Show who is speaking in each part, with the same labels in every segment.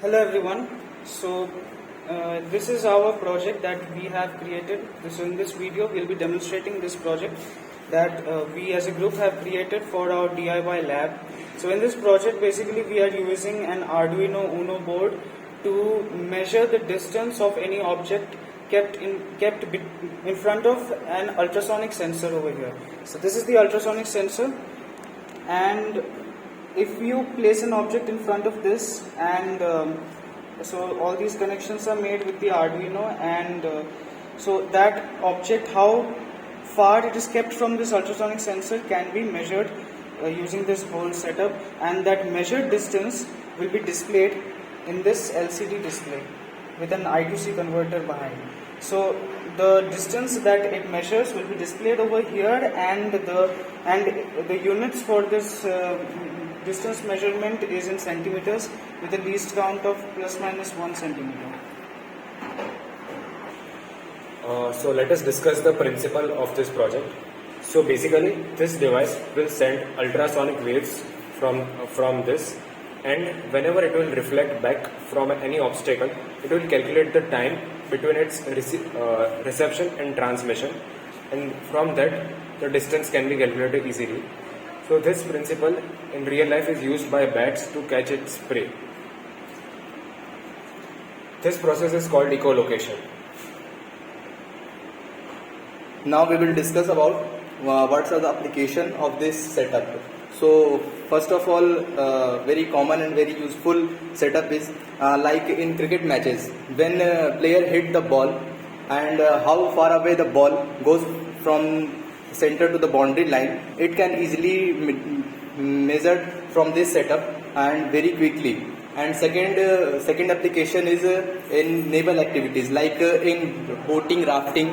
Speaker 1: Hello everyone. This is our project that we have created. In this video we'll be demonstrating this project that we as a group have created for our DIY lab. So in this project basically we are using an Arduino Uno board to measure the distance of any object kept in front of an ultrasonic sensor over here. So this is the ultrasonic sensor, and if you place an object in front of this and so all these connections are made with the Arduino, and so that object, how far it is kept from this ultrasonic sensor, can be measured using this whole setup, and that measured distance will be displayed in this LCD display with an I2C converter behind. So the distance that it measures will be displayed over here, and the units for this distance measurement is in centimeters with a least count of plus minus 1 centimeter.
Speaker 2: So let us discuss the principle of this project. So basically this device will send ultrasonic waves from this, and whenever it will reflect back from any obstacle, it will calculate the time between its reception and transmission, and from that the distance can be calculated easily. So this principle in real life is used by bats to catch its prey. This process is called echolocation.
Speaker 3: Now we will discuss about what are the application of this setup. So first of all, very common and very useful setup is like in cricket matches, when a player hit the ball and how far away the ball goes from center to the boundary line, it can easily measured from this setup and very quickly. And second application is in naval activities, like in boating, rafting.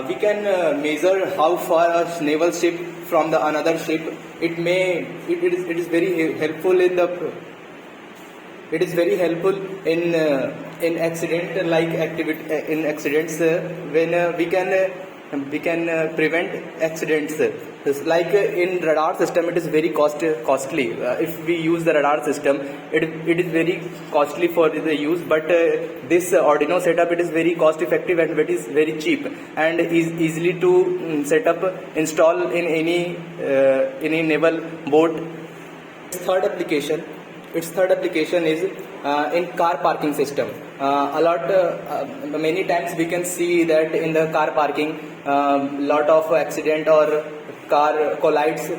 Speaker 3: We can measure how far a naval ship from the another ship. It is very helpful in the. It is very helpful in accident like activity in accidents when we can prevent accidents. Like in radar system, it is very costly. If we use the radar system, it is very costly for the use. But this Arduino setup, it is very cost effective and it is very cheap and is easily to set up, install in any naval boat. Third application is in car parking system. Many times we can see that in the car parking, lot of accident or car collides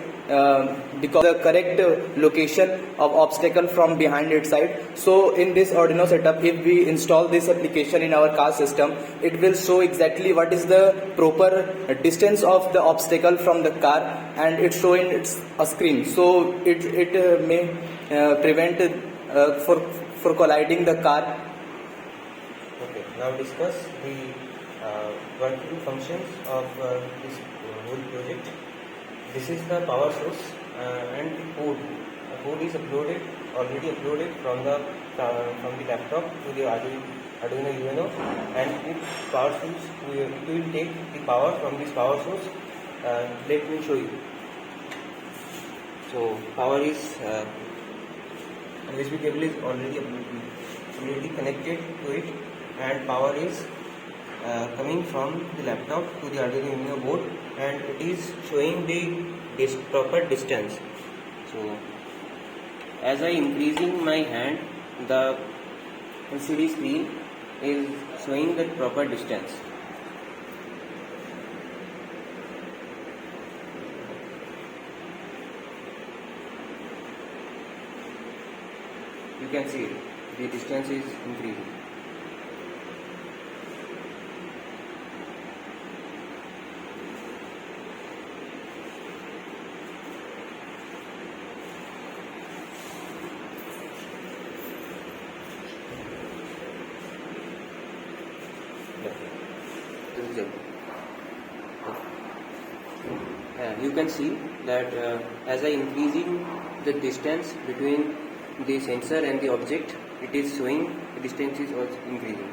Speaker 3: because the correct location of obstacle from behind its side. So in this Arduino setup, if we install this application in our car system, it will show exactly what is the proper distance of the obstacle from the car, and it show in a screen. So it may prevent for colliding the car.
Speaker 4: Okay, now discuss the working functions of this whole project. This is the power source and the code. The code is already uploaded from the laptop to the Arduino Uno, and its power source, we will take the power from this power source. Let me show you. So power is USB cable is already connected to it, and power is coming from the laptop to the Arduino Uno board, and it is showing the proper distance. So as I increasing my hand, the LCD screen is showing the proper distance. You can see the distance is increasing. You can see that as I increasing the distance between the sensor and the object, it is showing the distance is also increasing.